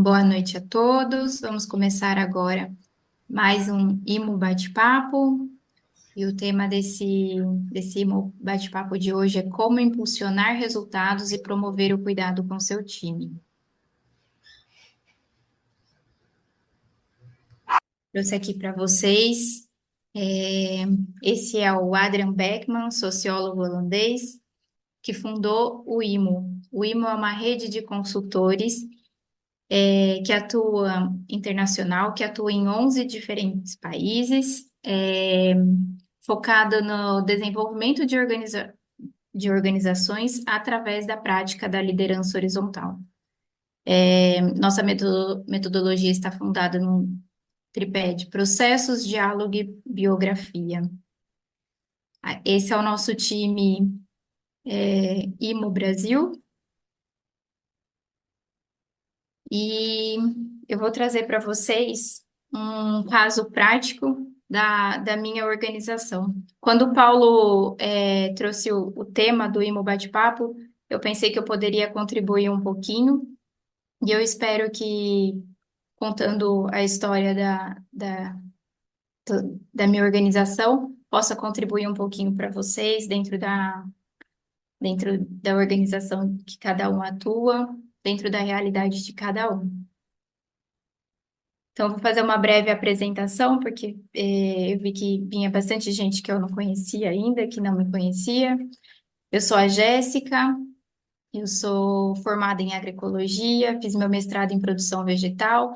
Boa noite a todos. Vamos começar agora mais um IMO Bate-Papo. E o tema desse IMO Bate-Papo de hoje é como impulsionar resultados e promover o cuidado com seu time. Trouxe aqui para vocês. Esse é o Adrian Beckman, sociólogo holandês, que fundou o IMO. O IMO é uma rede de consultores que atua internacional, que atua em 11 diferentes países, focada no desenvolvimento de organizações através da prática da liderança horizontal. Nossa metodologia está fundada num tripé de processos, diálogo e biografia. Esse é o nosso time IMO Brasil. E eu vou trazer para vocês um caso prático da minha organização. Quando o Paulo trouxe o tema do IMO Bate-Papo, eu pensei que eu poderia contribuir um pouquinho, e eu espero que, contando a história da minha organização, possa contribuir um pouquinho para vocês dentro da organização que cada um atua, dentro da realidade de cada um. Então, vou fazer uma breve apresentação, porque eu vi que vinha bastante gente que eu não conhecia ainda, que não me conhecia. Eu sou a Jéssica, eu sou formada em agroecologia, fiz meu mestrado em produção vegetal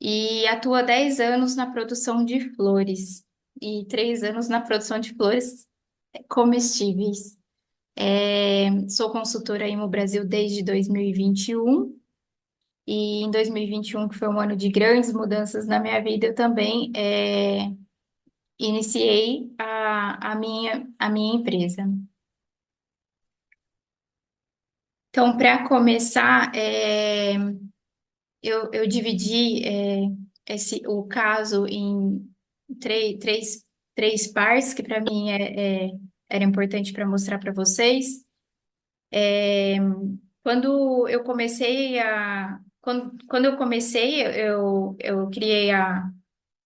e atuo há 10 anos na produção de flores e 3 anos na produção de flores comestíveis. Sou consultora IMO Brasil desde 2021. E em 2021, que foi um ano de grandes mudanças na minha vida, eu também iniciei a minha empresa. Então, para começar, eu dividi o caso em três partes, que para mim era importante para mostrar para vocês. Quando eu comecei, eu criei a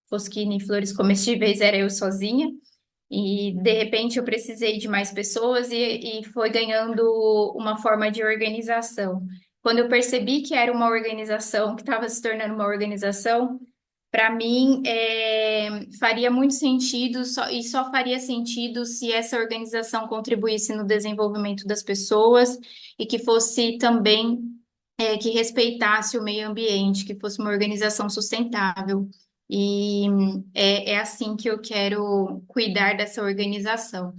Foschini Flores Comestíveis, era eu sozinha, e de repente eu precisei de mais pessoas e foi ganhando uma forma de organização. Quando eu percebi que era uma organização, que estava se tornando uma organização, para mim faria muito sentido, e só faria sentido se essa organização contribuísse no desenvolvimento das pessoas e que fosse também que respeitasse o meio ambiente, que fosse uma organização sustentável. E é assim que eu quero cuidar dessa organização.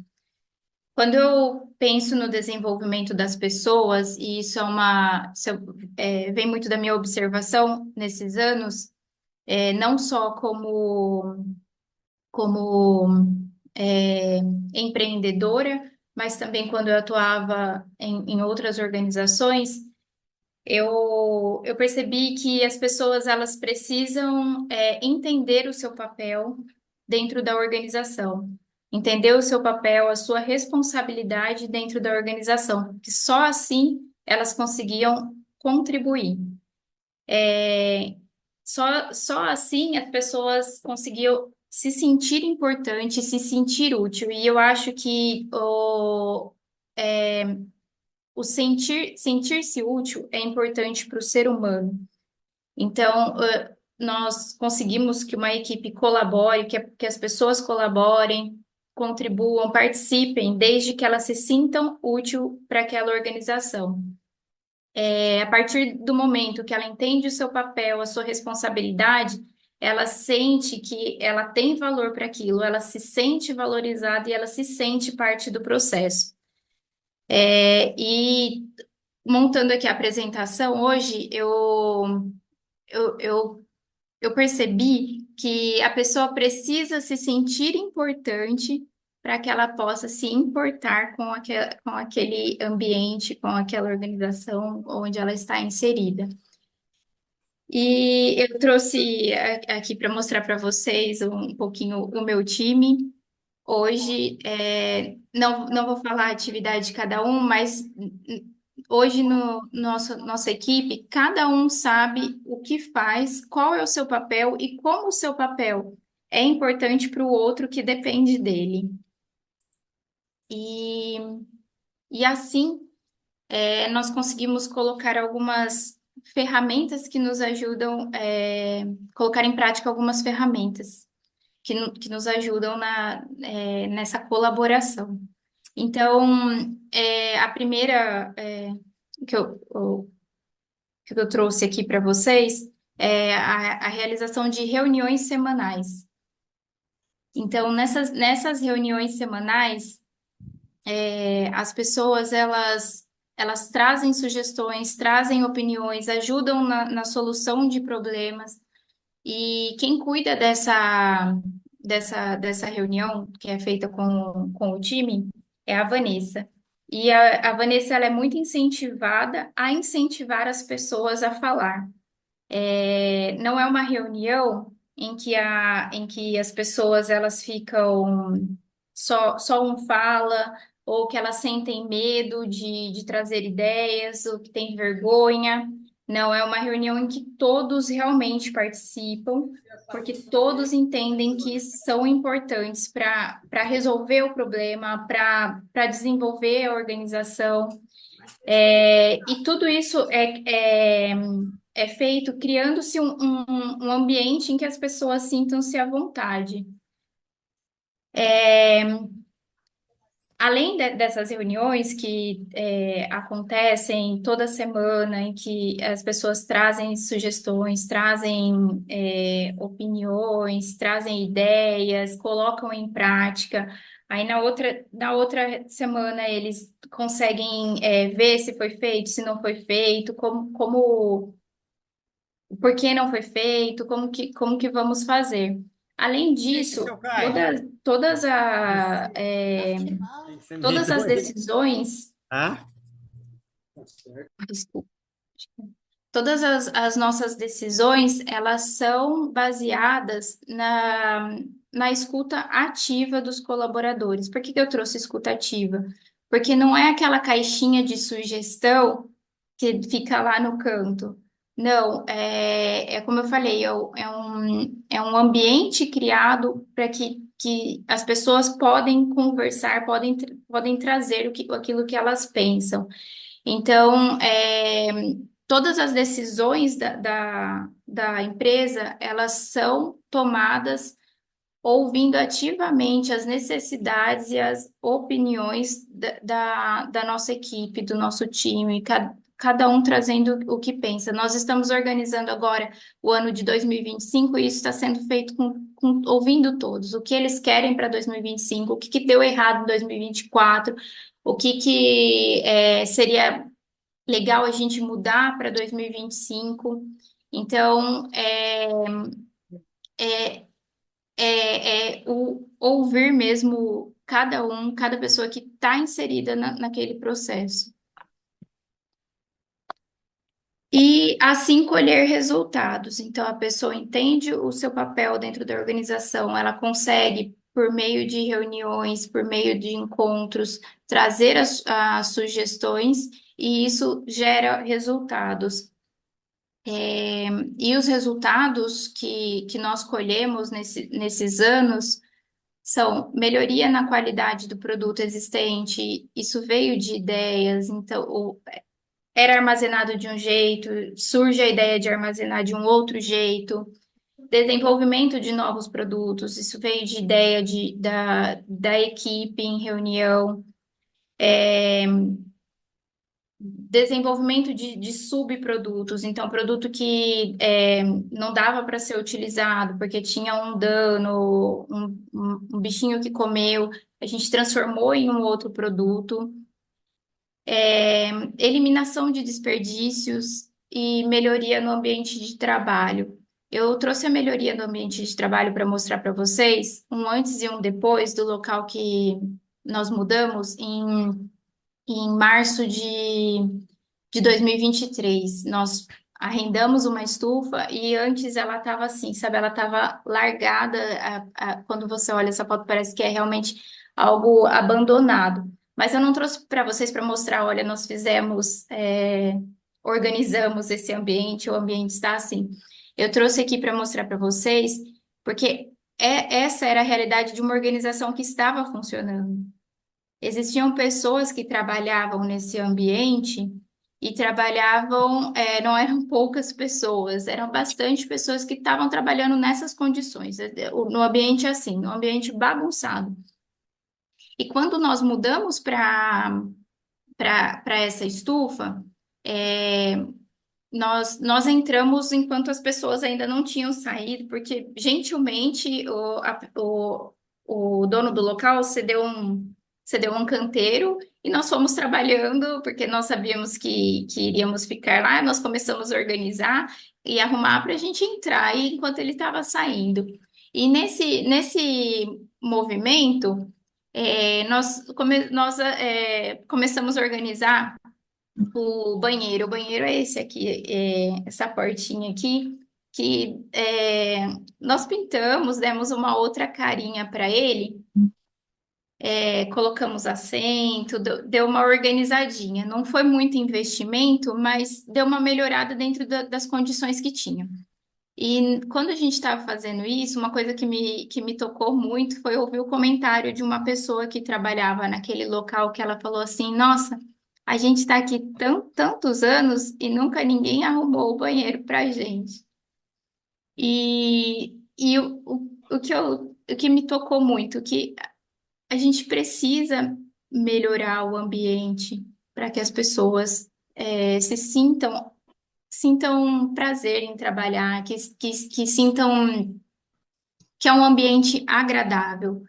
Quando eu penso no desenvolvimento das pessoas, e vem muito da minha observação nesses anos, não só como empreendedora, mas também quando eu atuava em outras organizações, eu percebi que as pessoas elas precisam entender o seu papel dentro da organização, entender o seu papel, a sua responsabilidade dentro da organização, que só assim elas conseguiam contribuir. Só assim as pessoas conseguiam se sentir importante, se sentir útil. E eu acho que o sentir-se útil é importante para o ser humano. Então, nós conseguimos que uma equipe colabore, que as pessoas colaborem, contribuam, participem, desde que elas se sintam útil para aquela organização. A partir do momento que ela entende o seu papel, a sua responsabilidade, ela sente que ela tem valor para aquilo, ela se sente valorizada e ela se sente parte do processo. E montando aqui a apresentação, hoje eu, eu, eu percebi que a pessoa precisa se sentir importante para que ela possa se importar com aquele ambiente, com aquela organização onde ela está inserida. E eu trouxe aqui para mostrar para vocês um pouquinho o meu time. Hoje, não vou falar a atividade de cada um, mas hoje no nossa equipe, cada um sabe o que faz, qual é o seu papel e como o seu papel é importante para o outro que depende dele. E, e assim, nós conseguimos colocar algumas ferramentas que nos ajudam, colocar em prática algumas ferramentas que nos ajudam nessa colaboração. Então, a primeira que que eu trouxe aqui para vocês é a realização de reuniões semanais. Então, nessas reuniões semanais, as pessoas, elas trazem sugestões, trazem opiniões, ajudam na solução de problemas. E quem cuida dessa reunião, que é feita com o time, é a Vanessa. E a Vanessa, ela é muito incentivada a incentivar as pessoas a falar. Não é uma reunião em que as pessoas elas ficam só um fala, ou que elas sentem medo de trazer ideias, ou que tem vergonha. Não, é uma reunião em que todos realmente participam, porque todos entendem que são importantes para resolver o problema, para desenvolver a organização. E tudo isso é feito criando-se um ambiente em que as pessoas sintam-se à vontade. Além dessas reuniões que acontecem toda semana, em que as pessoas trazem sugestões, trazem opiniões, trazem ideias, colocam em prática. Aí na outra semana eles conseguem ver se foi feito, se não foi feito, por que não foi feito, como que vamos fazer. Além disso, Seu Caio, você me todas as dois? decisões, Ah? desculpa, todas as nossas decisões, elas são baseadas na escuta ativa dos colaboradores. Por que que eu trouxe escuta ativa? Porque não é aquela caixinha de sugestão que fica lá no canto. Não, é como eu falei, é um ambiente criado para que as pessoas podem conversar, podem trazer aquilo que elas pensam. Então, todas as decisões da empresa, elas são tomadas ouvindo ativamente as necessidades e as opiniões da nossa equipe, do nosso time, cada um trazendo o que pensa. Nós estamos organizando agora o ano de 2025 e isso está sendo feito ouvindo todos, o que eles querem para 2025, o que que deu errado em 2024, o que seria legal a gente mudar para 2025. Então, é, o ouvir mesmo cada um, cada pessoa que está inserida naquele processo. E assim colher resultados. Então, a pessoa entende o seu papel dentro da organização, ela consegue, por meio de reuniões, por meio de encontros, trazer as sugestões, e isso gera resultados. E os resultados que nós colhemos nesses anos são melhoria na qualidade do produto existente, isso veio de ideias, então era armazenado de um jeito, surge a ideia de armazenar de um outro jeito, desenvolvimento de novos produtos, isso veio de ideia da equipe em reunião, desenvolvimento de subprodutos, então produto que não dava para ser utilizado porque tinha um dano, um bichinho que comeu, a gente transformou em um outro produto. Eliminação de desperdícios e melhoria no ambiente de trabalho. Eu trouxe a melhoria no ambiente de trabalho para mostrar para vocês um antes e um depois do local que nós mudamos em março de 2023. Nós arrendamos uma estufa e antes ela estava assim, sabe? Ela estava largada. Quando você olha essa foto, parece que é realmente algo abandonado. Mas eu não trouxe para vocês para mostrar, olha, nós fizemos, organizamos esse ambiente, o ambiente está assim. Eu trouxe aqui para mostrar para vocês, porque essa era a realidade de uma organização que estava funcionando. Existiam pessoas que trabalhavam nesse ambiente e trabalhavam, não eram poucas pessoas, eram bastante pessoas que estavam trabalhando nessas condições, no ambiente assim, no ambiente bagunçado. E quando nós mudamos para essa estufa, é, nós entramos enquanto as pessoas ainda não tinham saído, porque gentilmente o dono do local cedeu um canteiro e nós fomos trabalhando, porque nós sabíamos que iríamos ficar lá, nós começamos a organizar e arrumar para a gente entrar aí enquanto ele estava saindo. E nesse movimento, nós começamos a organizar o banheiro. O banheiro é esse aqui, essa portinha aqui, que nós pintamos, demos uma outra carinha para ele, colocamos assento, deu uma organizadinha. Não foi muito investimento, mas deu uma melhorada dentro das condições que tinha. E quando a gente estava fazendo isso, uma coisa que me tocou muito foi ouvir o comentário de uma pessoa que trabalhava naquele local que ela falou assim: Nossa, a gente está aqui tantos anos e nunca ninguém arrumou o banheiro para a gente. E o que me tocou muito, que a gente precisa melhorar o ambiente para que as pessoas se sintam prazer em trabalhar, que sintam que é um ambiente agradável.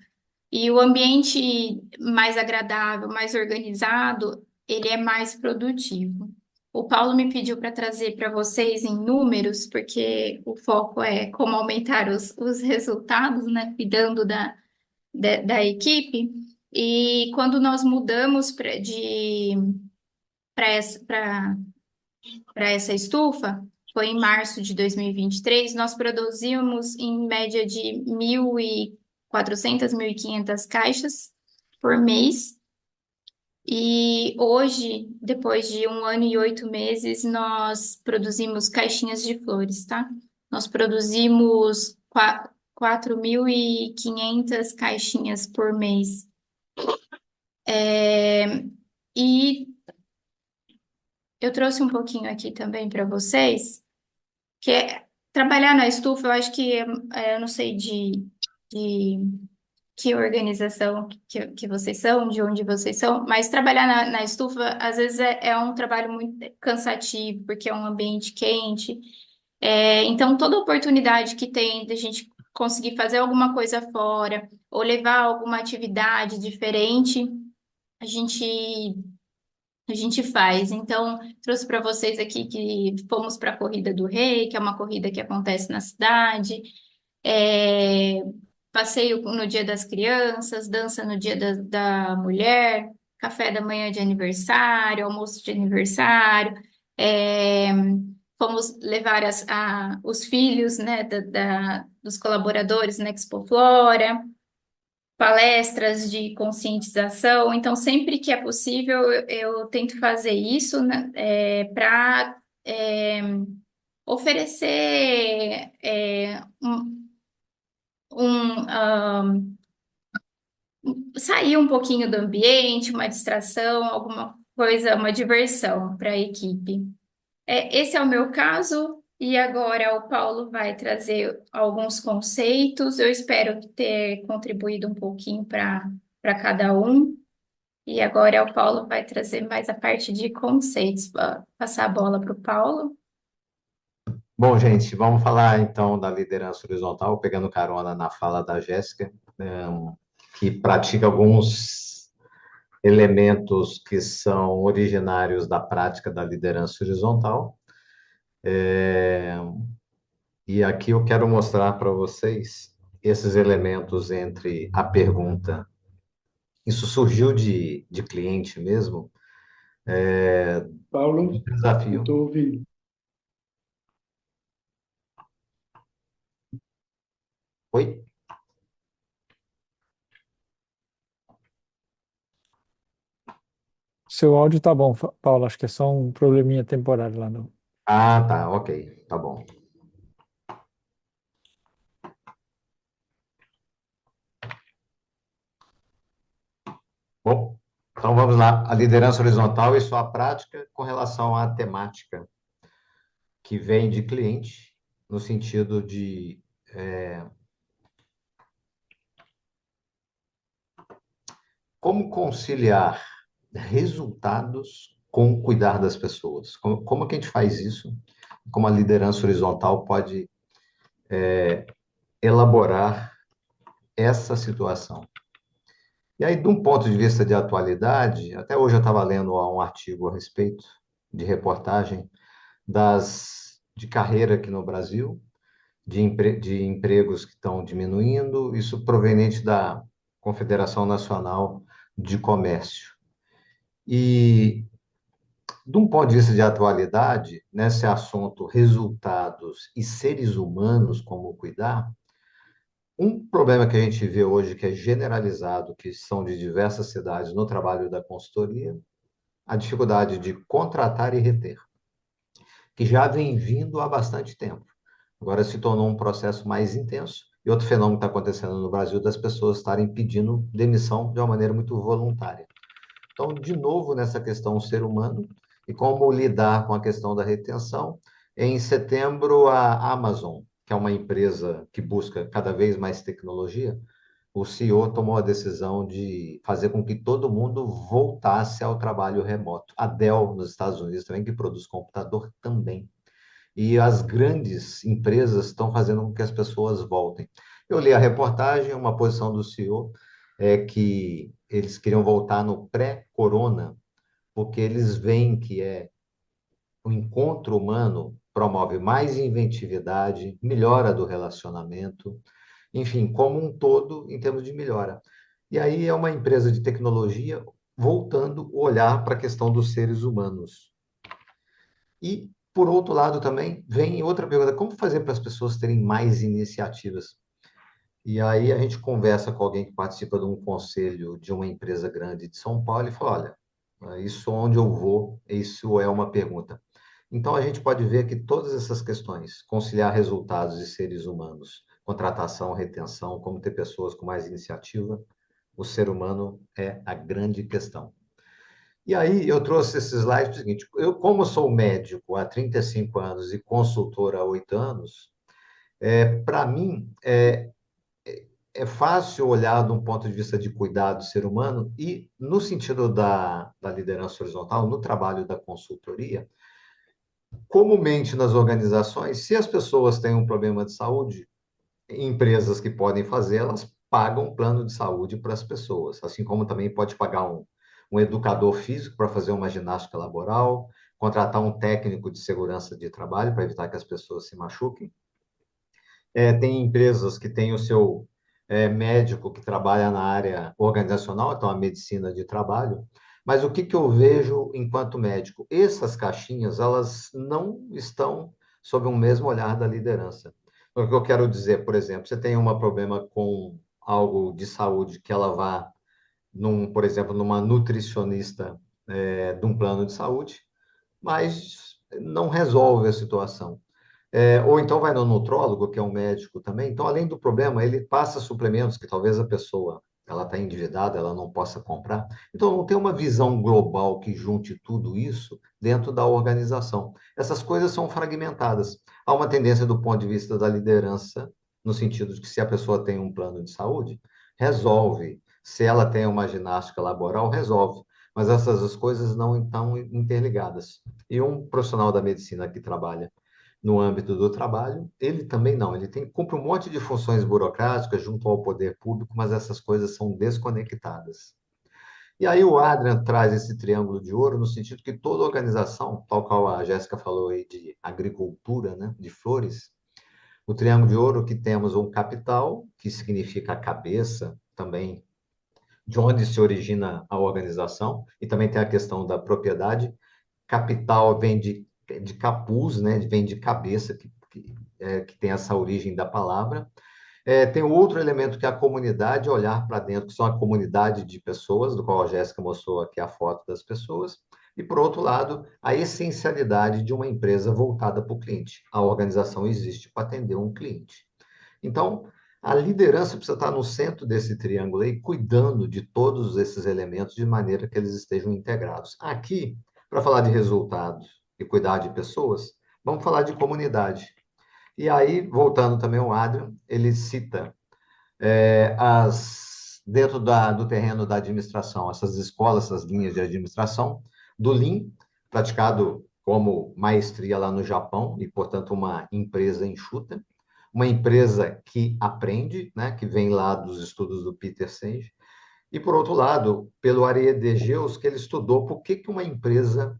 E o ambiente mais agradável, mais organizado, ele é mais produtivo. O Paulo me pediu para trazer para vocês em números, porque o foco é como aumentar os resultados, né? Cuidando da equipe. E quando nós mudamos para essa estufa, foi em março de 2023, nós produzimos em média de 1.400, 1.500 caixas por mês. E hoje, depois de 1 ano e 8 meses, nós produzimos caixinhas de flores, tá? Nós produzimos 4.500 caixinhas por mês. E eu trouxe um pouquinho aqui também para vocês. Que é trabalhar na estufa, eu acho que eu não sei de que organização que vocês são, de onde vocês são, mas trabalhar na estufa às vezes é um trabalho muito cansativo, porque é um ambiente quente. Então, toda oportunidade que tem de a gente conseguir fazer alguma coisa fora, ou levar alguma atividade diferente, a gente a gente faz. Então, trouxe para vocês aqui que fomos para a Corrida do Rei, que é uma corrida que acontece na cidade. É, passeio no Dia das Crianças, dança no Dia da Mulher, café da manhã de aniversário, almoço de aniversário. É, fomos levar os filhos, né, dos colaboradores na Expo Flora, palestras de conscientização. Então, sempre que é possível, eu tento fazer isso, né, para oferecer sair um pouquinho do ambiente, uma distração, alguma coisa, uma diversão para a equipe. Esse é o meu caso. E agora o Paulo vai trazer alguns conceitos. Eu espero ter contribuído um pouquinho para cada um. E agora o Paulo vai trazer mais a parte de conceitos. Vou passar a bola para o Paulo. Bom, gente, vamos falar então da liderança horizontal, pegando carona na fala da Jéssica, que pratica alguns elementos que são originários da prática da liderança horizontal. E aqui eu quero mostrar para vocês esses elementos entre a pergunta. Isso surgiu de cliente mesmo, Paulo, do não desafio. estou ouvindo. Oi? Seu áudio tá bom, Paulo. Acho que é só um probleminha temporário lá no. Ah, tá, ok, tá bom. Bom, então vamos lá. A liderança horizontal e sua prática com relação à temática que vem de cliente, no sentido de como conciliar resultados com cuidar das pessoas. Como que a gente faz isso? Como a liderança horizontal pode elaborar essa situação? E aí, de um ponto de vista de atualidade, até hoje eu estava lendo um artigo a respeito de reportagem de carreira aqui no Brasil, de empregos que estão diminuindo, isso proveniente da Confederação Nacional de Comércio. E, de um ponto de vista de atualidade, nesse assunto resultados e seres humanos, como cuidar, um problema que a gente vê hoje, que é generalizado, que são de diversas cidades no trabalho da consultoria, a dificuldade de contratar e reter, que já vem vindo há bastante tempo. Agora se tornou um processo mais intenso. E outro fenômeno que está acontecendo no Brasil das pessoas estarem pedindo demissão de uma maneira muito voluntária. Então, de novo, nessa questão ser humano e como lidar com a questão da retenção. Em setembro, a Amazon, que é uma empresa que busca cada vez mais tecnologia, o CEO tomou a decisão de fazer com que todo mundo voltasse ao trabalho remoto. A Dell, nos Estados Unidos, também, que produz computador, também. E as grandes empresas estão fazendo com que as pessoas voltem. Eu li a reportagem, uma posição do CEO é que eles queriam voltar no pré-corona, porque eles veem que o encontro humano promove mais inventividade, melhora do relacionamento, enfim, como um todo em termos de melhora. E aí é uma empresa de tecnologia voltando o olhar para a questão dos seres humanos. E, por outro lado, também vem outra pergunta: como fazer para as pessoas terem mais iniciativas? E aí a gente conversa com alguém que participa de um conselho de uma empresa grande de São Paulo e fala: olha, isso onde eu vou, isso é uma pergunta. Então a gente pode ver que todas essas questões, conciliar resultados e seres humanos, contratação, retenção, como ter pessoas com mais iniciativa, o ser humano é a grande questão. E aí eu trouxe esse slide para o seguinte: eu, como sou médico há 35 anos e consultor há 8 anos, para mim é fácil olhar de um ponto de vista de cuidado do ser humano e, no sentido da liderança horizontal, no trabalho da consultoria, comumente nas organizações, se as pessoas têm um problema de saúde, empresas que podem fazer, elas pagam um plano de saúde para as pessoas, assim como também pode pagar um educador físico para fazer uma ginástica laboral, contratar um técnico de segurança de trabalho para evitar que as pessoas se machuquem. Tem empresas que têm o seu médico que trabalha na área organizacional, então a medicina de trabalho. Mas o que que eu vejo enquanto médico? Essas caixinhas, elas não estão sob um mesmo olhar da liderança. O que eu quero dizer, por exemplo, você tem um problema com algo de saúde que ela vá, por exemplo, numa nutricionista de um plano de saúde, mas não resolve a situação. Ou então vai no nutrólogo, que é um médico também. Então, além do problema, ele passa suplementos que talvez a pessoa ela está endividada, ela não possa comprar. Então, não tem uma visão global que junte tudo isso dentro da organização. Essas coisas são fragmentadas. Há uma tendência do ponto de vista da liderança, no sentido de que se a pessoa tem um plano de saúde, resolve. Se ela tem uma ginástica laboral, resolve. Mas essas coisas não estão interligadas. E um profissional da medicina que trabalha no âmbito do trabalho, ele também não, cumpre um monte de funções burocráticas junto ao poder público, mas essas coisas são desconectadas. E aí o Adrian traz esse triângulo de ouro no sentido que toda organização, tal qual a Jéssica falou aí de agricultura, né, de flores, o triângulo de ouro que temos um capital, que significa a cabeça, também de onde se origina a organização, e também tem a questão da propriedade. Capital vem de capuz, né? Vem de cabeça, que tem essa origem da palavra. Tem outro elemento que é a comunidade, olhar para dentro, que são a comunidade de pessoas, do qual a Jéssica mostrou aqui a foto das pessoas, e, por outro lado, a essencialidade de uma empresa voltada para o cliente. A organização existe para atender um cliente. Então, a liderança precisa estar no centro desse triângulo aí, cuidando de todos esses elementos de maneira que eles estejam integrados. Aqui, para falar de resultados e cuidar de pessoas, vamos falar de comunidade. E aí, voltando também ao Adrian, ele cita dentro do terreno da administração, essas escolas, essas linhas de administração, do Lean, praticado como maestria lá no Japão, e, portanto, uma empresa enxuta, uma empresa que aprende, né, que vem lá dos estudos do Peter Senge, e, por outro lado, pelo Arie de Geus, que ele estudou por que uma empresa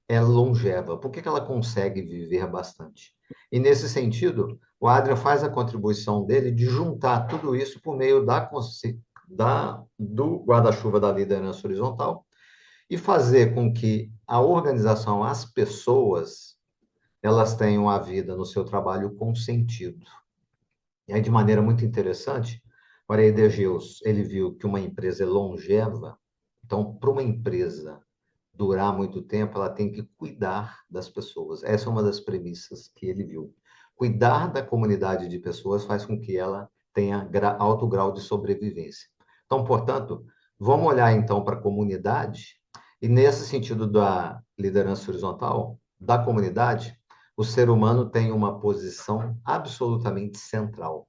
é longeva, por que ela consegue viver bastante. E, nesse sentido, o Adrian faz a contribuição dele de juntar tudo isso por meio do guarda-chuva da liderança horizontal e fazer com que a organização, as pessoas, elas tenham a vida no seu trabalho com sentido. E aí, de maneira muito interessante, o Arie de Geus, ele viu que uma empresa é longeva, então, para uma empresa durar muito tempo, ela tem que cuidar das pessoas. Essa é uma das premissas que ele viu. Cuidar da comunidade de pessoas faz com que ela tenha alto grau de sobrevivência. Então, portanto, vamos olhar então para a comunidade, e nesse sentido da liderança horizontal, da comunidade, o ser humano tem uma posição absolutamente central.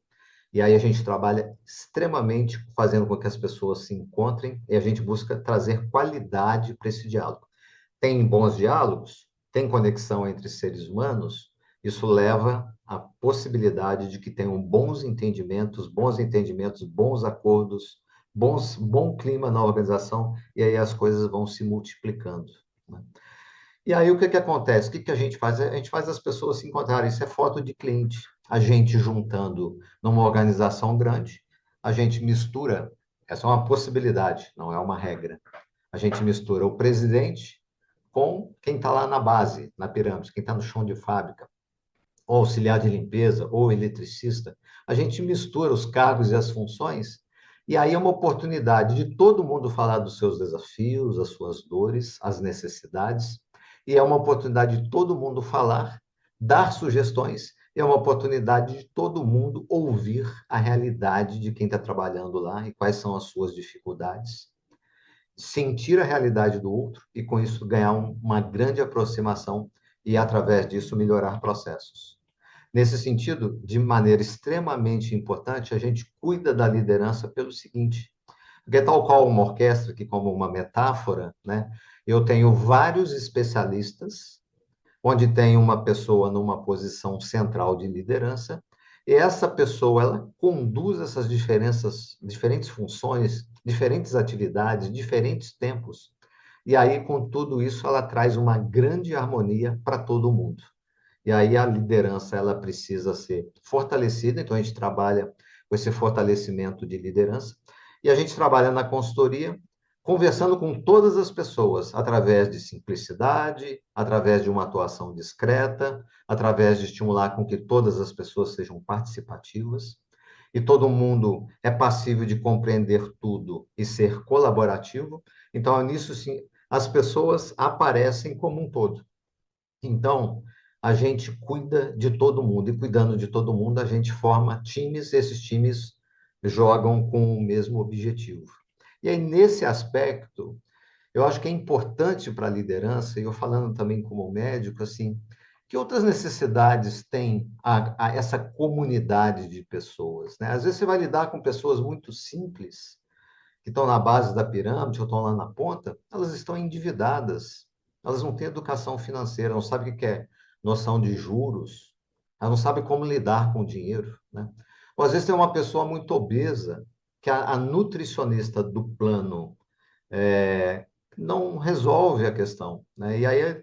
E aí a gente trabalha extremamente fazendo com que as pessoas se encontrem e a gente busca trazer qualidade para esse diálogo. Tem bons diálogos, tem conexão entre seres humanos, isso leva à possibilidade de que tenham bons entendimentos, bons acordos, bom clima na organização, e aí as coisas vão se multiplicando, né? E aí o que acontece? O que a gente faz? A gente faz as pessoas se encontrarem. Isso é foto de cliente. A gente juntando numa organização grande, a gente mistura, essa é uma possibilidade, não é uma regra. A gente mistura o presidente com quem está lá na base, na pirâmide, quem está no chão de fábrica, ou auxiliar de limpeza, ou eletricista. A gente mistura os cargos e as funções, e aí é uma oportunidade de todo mundo falar dos seus desafios, as suas dores, as necessidades, e é uma oportunidade de todo mundo falar, dar sugestões, e é uma oportunidade de todo mundo ouvir a realidade de quem está trabalhando lá e quais são as suas dificuldades, sentir a realidade do outro e, com isso, ganhar uma grande aproximação e, através disso, melhorar processos. Nesse sentido, de maneira extremamente importante, a gente cuida da liderança pelo seguinte, porque tal qual uma orquestra, que como uma metáfora, né, eu tenho vários especialistas, onde tem uma pessoa numa posição central de liderança, e essa pessoa ela conduz essas diferentes funções, diferentes atividades, diferentes tempos. E aí, com tudo isso, ela traz uma grande harmonia para todo mundo. E aí a liderança ela precisa ser fortalecida, então a gente trabalha com esse fortalecimento de liderança, e a gente trabalha na consultoria conversando com todas as pessoas, através de simplicidade, através de uma atuação discreta, através de estimular com que todas as pessoas sejam participativas, e todo mundo é passível de compreender tudo e ser colaborativo. Então, nisso, sim, as pessoas aparecem como um todo. Então, a gente cuida de todo mundo, e cuidando de todo mundo, a gente forma times, e esses times jogam com o mesmo objetivo. E aí, nesse aspecto, eu acho que é importante para a liderança, e eu falando também como médico, assim, que outras necessidades tem essa comunidade de pessoas, né? Às vezes você vai lidar com pessoas muito simples, que estão na base da pirâmide ou estão lá na ponta, elas estão endividadas, elas não têm educação financeira, não sabem o que é noção de juros, elas não sabem como lidar com o dinheiro, né? Ou às vezes tem uma pessoa muito obesa, que a nutricionista do plano não resolve a questão, né? E aí,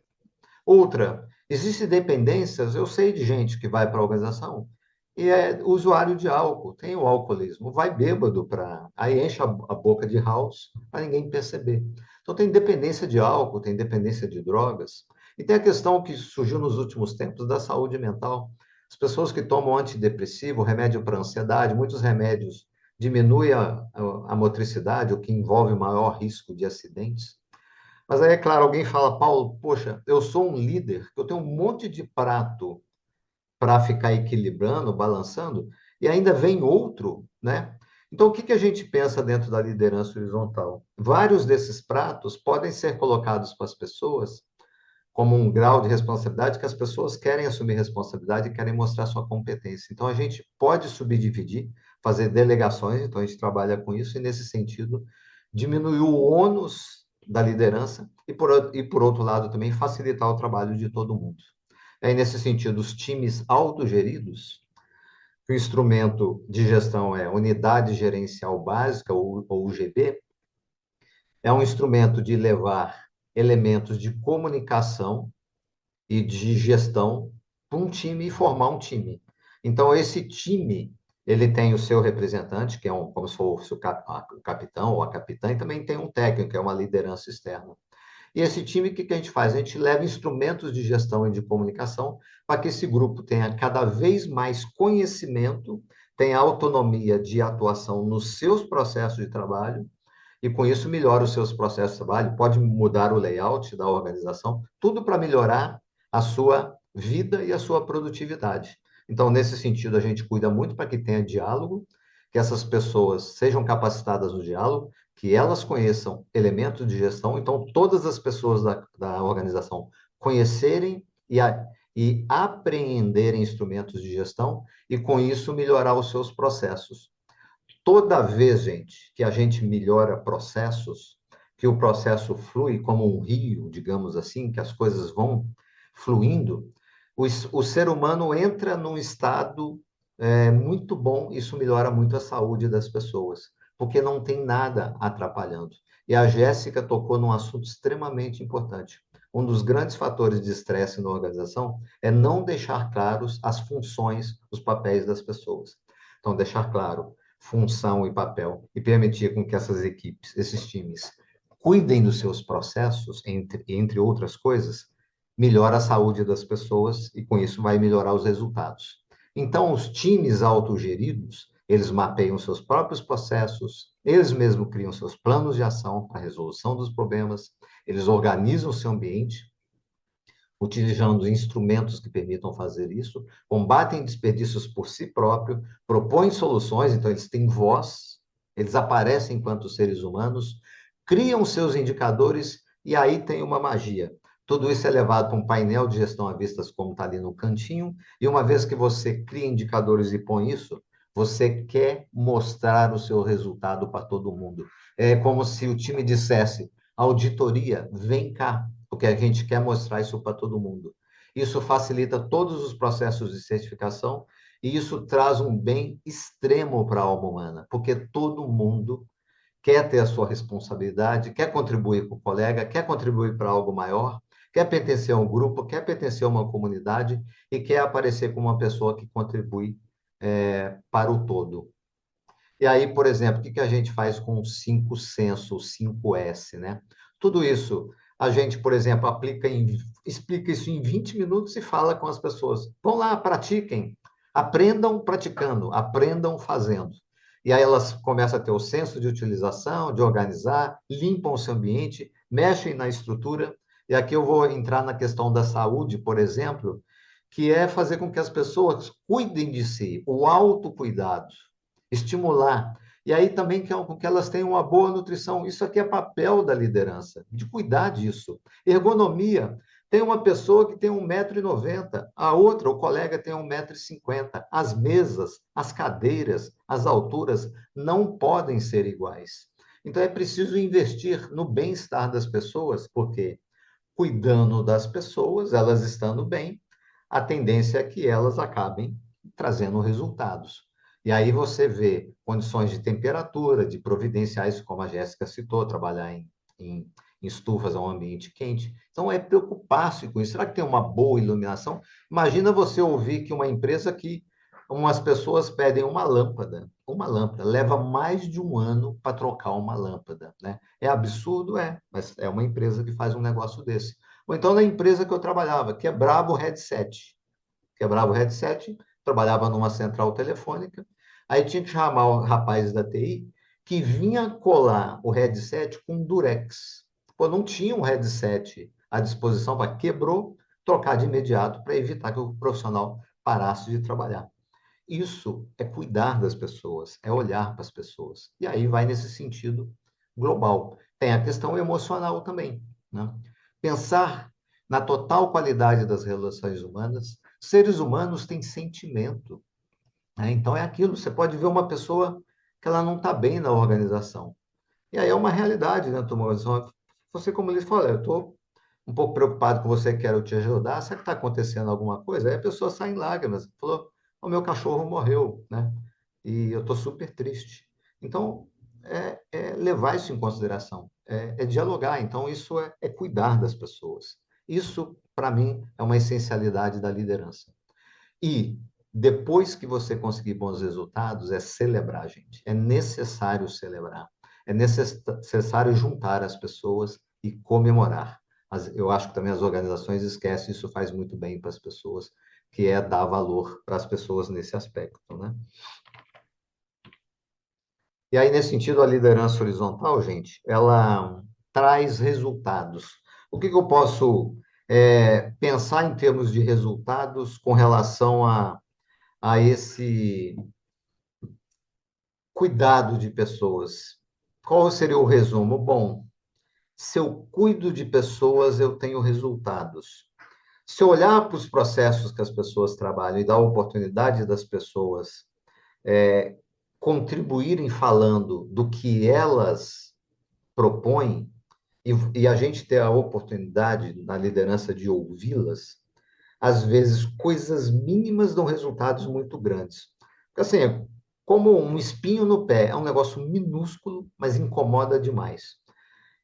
outra, existem dependências, eu sei de gente que vai para a organização e é usuário de álcool, tem o alcoolismo, vai bêbado para. Aí enche a boca de house para ninguém perceber. Então, tem dependência de álcool, tem dependência de drogas, e tem a questão que surgiu nos últimos tempos da saúde mental. As pessoas que tomam antidepressivo, remédio para ansiedade, muitos remédios diminuem a motricidade, o que envolve maior risco de acidentes. Mas aí, é claro, alguém fala, Paulo, poxa, eu sou um líder, eu tenho um monte de prato para ficar equilibrando, balançando, e ainda vem outro, né? Então, o que que a gente pensa dentro da liderança horizontal? Vários desses pratos podem ser colocados para as pessoas como um grau de responsabilidade que as pessoas querem assumir responsabilidade e querem mostrar sua competência. Então, a gente pode subdividir, fazer delegações, então a gente trabalha com isso, e nesse sentido, diminuir o ônus da liderança e por outro lado, também facilitar o trabalho de todo mundo. Aí, nesse sentido, os times autogeridos, o instrumento de gestão é Unidade Gerencial Básica, ou UGB, é um instrumento de levar elementos de comunicação e de gestão para um time e formar um time. Então, esse time, ele tem o seu representante, que é como se fosse o capitão ou a capitã, e também tem um técnico, que é uma liderança externa. E esse time, o que que a gente faz? A gente leva instrumentos de gestão e de comunicação para que esse grupo tenha cada vez mais conhecimento, tenha autonomia de atuação nos seus processos de trabalho, e com isso melhora os seus processos de trabalho, pode mudar o layout da organização, tudo para melhorar a sua vida e a sua produtividade. Então, nesse sentido, a gente cuida muito para que tenha diálogo, que essas pessoas sejam capacitadas no diálogo, que elas conheçam elementos de gestão, então todas as pessoas da organização conhecerem e apreenderem instrumentos de gestão e, com isso, melhorar os seus processos. Toda vez, gente, que a gente melhora processos, que o processo flui como um rio, digamos assim, que as coisas vão fluindo, o ser humano entra num estado muito bom, isso melhora muito a saúde das pessoas, porque não tem nada atrapalhando. E a Jéssica tocou num assunto extremamente importante. Um dos grandes fatores de estresse na organização é não deixar claros as funções, os papéis das pessoas. Então, deixar claro função e papel e permitir com que essas equipes, esses times, cuidem dos seus processos, entre outras coisas, melhora a saúde das pessoas e, com isso, vai melhorar os resultados. Então, os times autogeridos, eles mapeiam seus próprios processos, eles mesmos criam seus planos de ação para a resolução dos problemas, eles organizam o seu ambiente, utilizando instrumentos que permitam fazer isso, combatem desperdícios por si próprio, propõem soluções, então eles têm voz, eles aparecem enquanto seres humanos, criam seus indicadores e aí tem uma magia. Tudo isso é levado para um painel de gestão à vista, como está ali no cantinho, e uma vez que você cria indicadores e põe isso, você quer mostrar o seu resultado para todo mundo. É como se o time dissesse, auditoria, vem cá, porque a gente quer mostrar isso para todo mundo. Isso facilita todos os processos de certificação e isso traz um bem extremo para a alma humana, porque todo mundo quer ter a sua responsabilidade, quer contribuir com o colega, quer contribuir para algo maior, quer pertencer a um grupo, quer pertencer a uma comunidade e quer aparecer como uma pessoa que contribui para o todo. E aí, por exemplo, o que que a gente faz com o 5 senso, o 5S, né? Tudo isso, a gente, por exemplo, explica isso em 20 minutos e fala com as pessoas. Vão lá, pratiquem. Aprendam praticando, aprendam fazendo. E aí elas começam a ter o senso de utilização, de organizar, limpam o seu ambiente, mexem na estrutura. E aqui eu vou entrar na questão da saúde, por exemplo, que é fazer com que as pessoas cuidem de si, o autocuidado, estimular. E aí também que elas tenham uma boa nutrição. Isso aqui é papel da liderança, de cuidar disso. Ergonomia. Tem uma pessoa que tem 1,90 m, a outra, o colega, tem 1,50 m. As mesas, as cadeiras, as alturas não podem ser iguais. Então é preciso investir no bem-estar das pessoas, porque cuidando das pessoas, elas estando bem, a tendência é que elas acabem trazendo resultados. E aí você vê condições de temperatura, de providenciais, como a Jéssica citou, trabalhar em estufas a um ambiente quente. Então, é preocupar-se com isso. Será que tem uma boa iluminação? Imagina você ouvir que uma empresa que umas pessoas pedem uma lâmpada, leva mais de um ano para trocar uma lâmpada, né? É absurdo, mas é uma empresa que faz um negócio desse. Ou então, na empresa que eu trabalhava, quebrava o headset. quebrava o headset, trabalhava numa central telefônica, aí tinha que chamar o rapaz da TI que vinha colar o headset com durex. Pô, não tinha um headset à disposição, para quebrou, trocar de imediato para evitar que o profissional parasse de trabalhar. Isso é cuidar das pessoas, é olhar para as pessoas. E aí vai nesse sentido global. Tem a questão emocional também, né? Pensar na total qualidade das relações humanas. Seres humanos têm sentimento, né? Então é aquilo, você pode ver uma pessoa que ela não está bem na organização. E aí é uma realidade dentro de uma organização. Você, como eles falam, eu estou um pouco preocupado com você, quero te ajudar. Será que está acontecendo alguma coisa? Aí a pessoa sai em lágrimas, falou: o meu cachorro morreu, né? E eu estou super triste. Então, é levar isso em consideração, é dialogar. Então, isso é cuidar das pessoas. Isso, para mim, é uma essencialidade da liderança. E depois que você conseguir bons resultados, é celebrar, gente. É necessário celebrar. É necessário juntar as pessoas e comemorar. Eu acho que também as organizações esquecem, isso faz muito bem para as pessoas, que é dar valor para as pessoas nesse aspecto, né? E aí, nesse sentido, a liderança horizontal, gente, ela traz resultados. O que eu posso pensar em termos de resultados com relação a esse cuidado de pessoas? Qual seria o resumo? Bom, se eu cuido de pessoas, eu tenho resultados. Se eu olhar para os processos que as pessoas trabalham e dar a oportunidade das pessoas contribuírem falando do que elas propõem, e a gente ter a oportunidade na liderança de ouvi-las, às vezes coisas mínimas dão resultados muito grandes. Porque, assim, como um espinho no pé, é um negócio minúsculo, mas incomoda demais.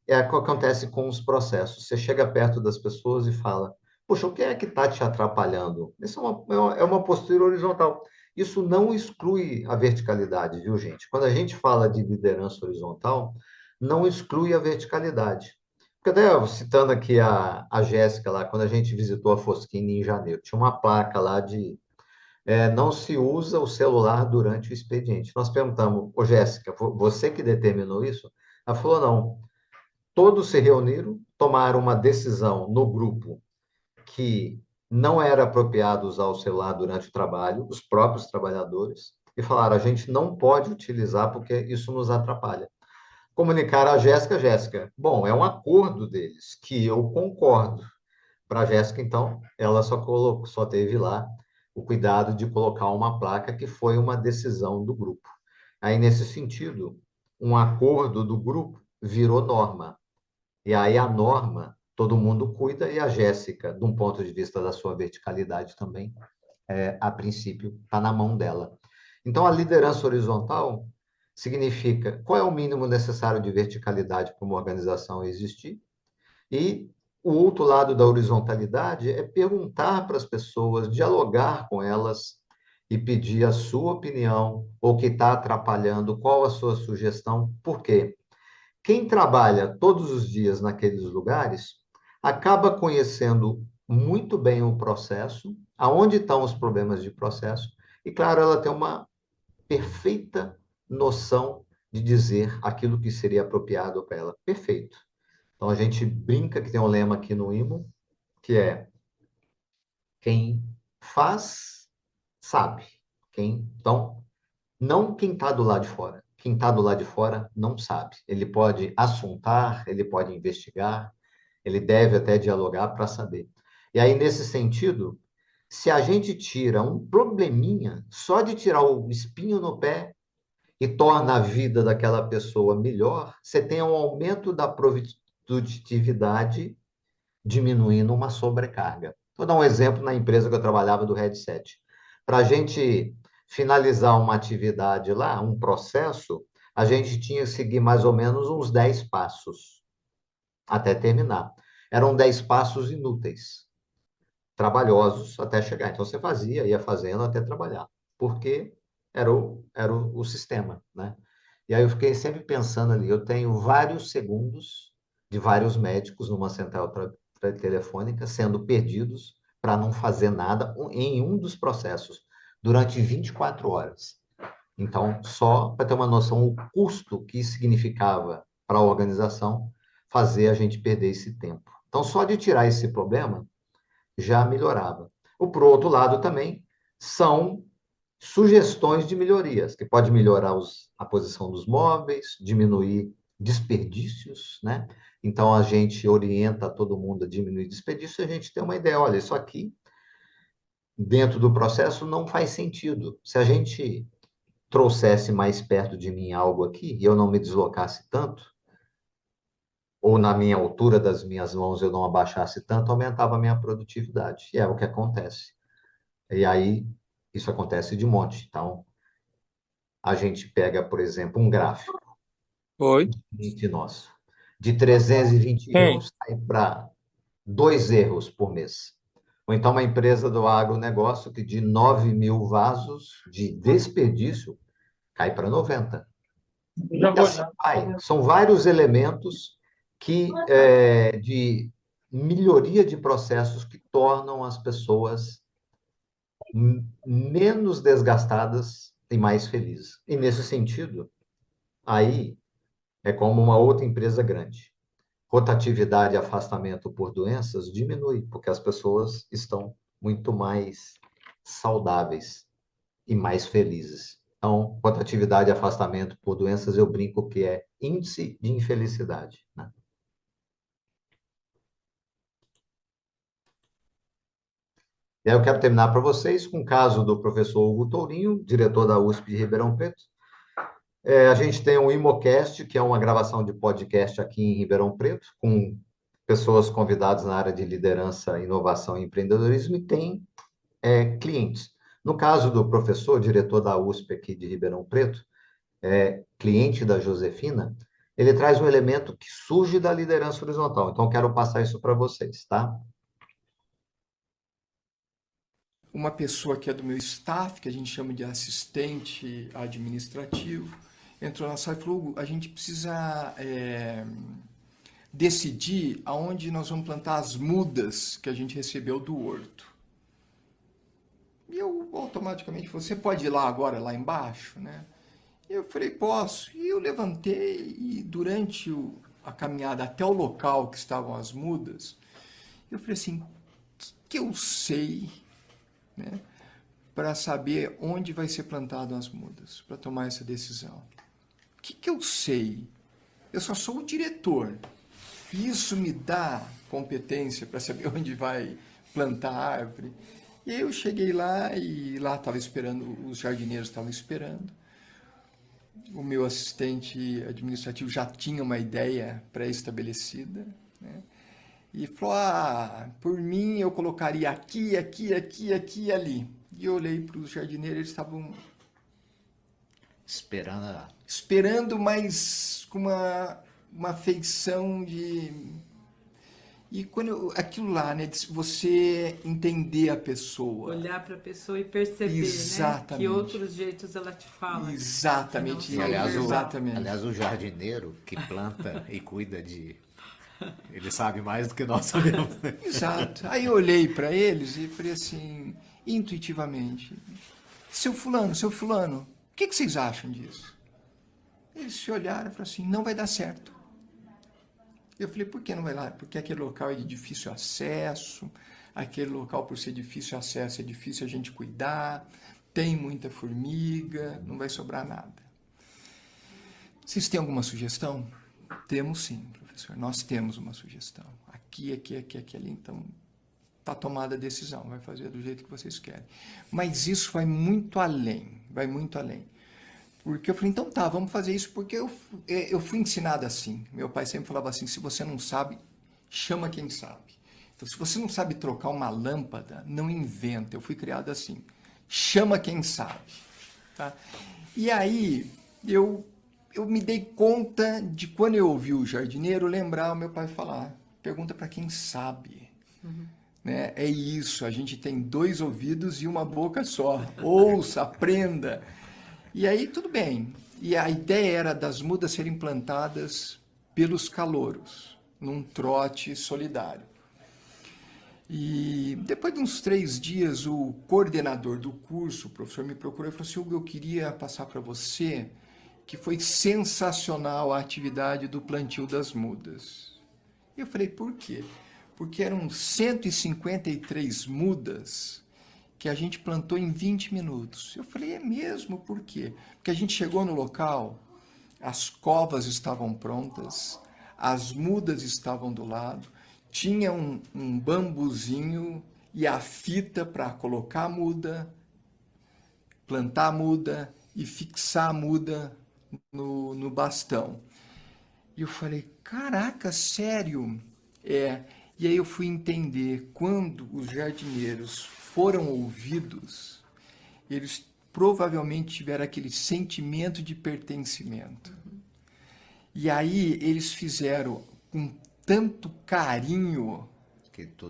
É o que acontece com os processos. Você chega perto das pessoas e fala: poxa, o que é que está te atrapalhando? Isso é uma postura horizontal. Isso não exclui a verticalidade, viu, gente? Quando a gente fala de liderança horizontal, não exclui a verticalidade. Porque até citando aqui a Jéssica lá, quando a gente visitou a Foschini em janeiro, tinha uma placa lá de não se usa o celular durante o expediente. Nós perguntamos: ô Jéssica, você que determinou isso? Ela falou: não. Todos se reuniram, tomaram uma decisão no grupo que não era apropriado usar o celular durante o trabalho, os próprios trabalhadores, e falaram: a gente não pode utilizar porque isso nos atrapalha. Comunicaram a Jéssica: Jéssica, bom, é um acordo deles, que eu concordo. Para a Jéssica, então, ela só teve lá o cuidado de colocar uma placa que foi uma decisão do grupo. Aí, nesse sentido, um acordo do grupo virou norma. E aí a norma, todo mundo cuida, e a Jéssica, de um ponto de vista da sua verticalidade também, a princípio, está na mão dela. Então, a liderança horizontal significa qual é o mínimo necessário de verticalidade para uma organização existir, e o outro lado da horizontalidade é perguntar para as pessoas, dialogar com elas e pedir a sua opinião, ou o que está atrapalhando, qual a sua sugestão, por quê? Quem trabalha todos os dias naqueles lugares acaba conhecendo muito bem o processo, aonde estão os problemas de processo, e, claro, ela tem uma perfeita noção de dizer aquilo que seria apropriado para ela. Perfeito. Então, a gente brinca que tem um lema aqui no IMO, que é: quem faz, sabe. Então, não quem está do lado de fora. Quem está do lado de fora não sabe. Ele pode assuntar, ele pode investigar, ele deve até dialogar para saber. E aí, nesse sentido, se a gente tira um probleminha, só de tirar o espinho no pé e torna a vida daquela pessoa melhor, você tem um aumento da produtividade, diminuindo uma sobrecarga. Vou dar um exemplo na empresa que eu trabalhava do headset. Para a gente finalizar uma atividade lá, um processo, a gente tinha que seguir mais ou menos uns 10 passos até terminar. Eram 10 passos inúteis, trabalhosos até chegar. Então você fazia, ia fazendo até trabalhar, porque era o sistema, né? E aí eu fiquei sempre pensando ali, eu tenho vários segundos de vários médicos numa central telefônica sendo perdidos para não fazer nada em um dos processos durante 24 horas. Então, só para ter uma noção, o custo que significava para a organização fazer a gente perder esse tempo. Então, só de tirar esse problema já melhorava. Por outro lado, também são sugestões de melhorias, que pode melhorar a posição dos móveis, diminuir desperdícios, né? Então, a gente orienta todo mundo a diminuir desperdício, a gente tem uma ideia, olha, isso aqui, dentro do processo, não faz sentido. Se a gente trouxesse mais perto de mim algo aqui, e eu não me deslocasse tanto, ou na minha altura das minhas mãos eu não abaixasse tanto, aumentava a minha produtividade. E é o que acontece. E aí, isso acontece de monte. Então, a gente pega, por exemplo, um gráfico Oi. de nosso. De 320 Quem? erros, sai para 2 erros por mês. Ou então uma empresa do agronegócio que de 9 mil vasos de desperdício cai para 90. E assim vai. São vários elementos de melhoria de processos que tornam as pessoas menos desgastadas e mais felizes. E nesse sentido, aí é como uma outra empresa grande. Rotatividade e afastamento por doenças diminui, porque as pessoas estão muito mais saudáveis e mais felizes. Então, rotatividade e afastamento por doenças, eu brinco que é índice de infelicidade, né? E aí eu quero terminar para vocês com o caso do professor Hugo Tourinho, diretor da USP de Ribeirão Preto. A gente tem o Imocast, que é uma gravação de podcast aqui em Ribeirão Preto, com pessoas convidadas na área de liderança, inovação e empreendedorismo, e tem clientes. No caso do professor, diretor da USP aqui de Ribeirão Preto, cliente da Josefina, ele traz um elemento que surge da liderança horizontal. Então, eu quero passar isso para vocês, tá? Uma pessoa que é do meu staff, que a gente chama de assistente administrativo, entrou na sala e falou: Hugo, a gente precisa decidir aonde nós vamos plantar as mudas que a gente recebeu do horto. E eu automaticamente falei: você pode ir lá agora, lá embaixo, né? Eu falei: posso. E eu levantei e durante a caminhada até o local que estavam as mudas, eu falei assim: o que eu sei, né, para saber onde vai ser plantado as mudas, para tomar essa decisão? O que eu sei? Eu só sou o diretor. Isso me dá competência para saber onde vai plantar a árvore. E aí eu cheguei lá e lá estava esperando, os jardineiros estavam esperando. O meu assistente administrativo já tinha uma ideia pré-estabelecida, né? E falou: por mim eu colocaria aqui, aqui, aqui, aqui e ali. E eu olhei para os jardineiros, eles estavam esperando, mas com uma feição de... E quando aquilo lá, né, você entender a pessoa. Olhar para a pessoa e perceber, exatamente, né, que outros jeitos ela te fala. Exatamente. E, aliás, o jardineiro que planta e cuida de... Ele sabe mais do que nós sabemos. Exato. Aí eu olhei para eles e falei assim, intuitivamente: seu fulano, o que vocês acham disso? Eles se olharam e falaram assim: não vai dar certo. Eu falei: por que não vai lá? Porque aquele local é de difícil acesso, aquele local, por ser difícil acesso, é difícil a gente cuidar, tem muita formiga, não vai sobrar nada. Vocês têm alguma sugestão? Temos sim, professor, nós temos uma sugestão. Aqui, aqui, aqui, aqui, ali. Então, está tomada a decisão, vai fazer do jeito que vocês querem. Mas isso vai muito além, vai muito além. Porque eu falei: então tá, vamos fazer isso, porque eu fui ensinado assim. Meu pai sempre falava assim: se você não sabe, chama quem sabe. Então, se você não sabe trocar uma lâmpada, não inventa. Eu fui criado assim: chama quem sabe. Tá? E aí, eu me dei conta de, quando eu ouvi o jardineiro, lembrar o meu pai falar: pergunta para quem sabe. Uhum. Né? É isso, a gente tem 2 ouvidos e uma boca só. Ouça, aprenda. E aí, tudo bem. E a ideia era das mudas serem plantadas pelos calouros, num trote solidário. E depois de uns 3 dias, o coordenador do curso, o professor, me procurou e falou assim: Hugo, eu queria passar para você que foi sensacional a atividade do plantio das mudas. E eu falei: por quê? Porque eram 153 mudas que a gente plantou em 20 minutos. Eu falei: é mesmo? Por quê? Porque a gente chegou no local, as covas estavam prontas, as mudas estavam do lado, tinha um bambuzinho e a fita para colocar a muda, plantar a muda e fixar a muda no bastão. E eu falei: caraca, sério? E aí eu fui entender, quando os jardineiros foram ouvidos, eles provavelmente tiveram aquele sentimento de pertencimento. E aí eles fizeram com tanto carinho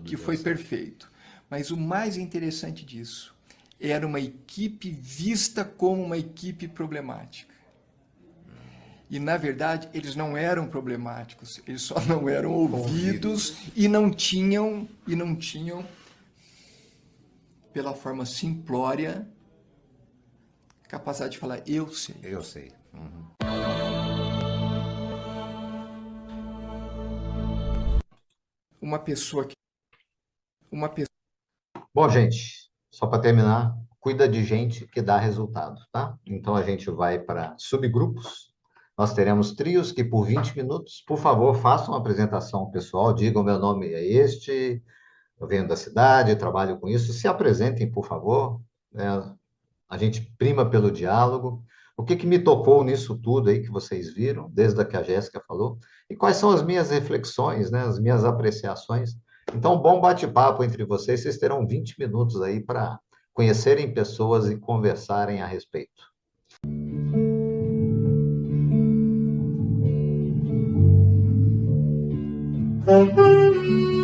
que foi perfeito. Mas o mais interessante disso, era uma equipe vista como uma equipe problemática. E, na verdade, eles não eram problemáticos, eles só não eram ouvidos e não tinham, pela forma simplória, capacidade de falar: eu sei. Eu sei. Uhum. Uma pessoa que... Bom, gente, só para terminar, cuida de gente que dá resultado, tá? Então a gente vai para subgrupos. Nós teremos trios que por 20 minutos, por favor, façam uma apresentação pessoal, digam: meu nome é este, eu venho da cidade, trabalho com isso. Se apresentem, por favor. A gente prima pelo diálogo. O que me tocou nisso tudo aí que vocês viram, desde a que a Jéssica falou, e quais são as minhas reflexões, né, as minhas apreciações. Então, bom bate-papo entre vocês. Vocês terão 20 minutos aí para conhecerem pessoas e conversarem a respeito. Música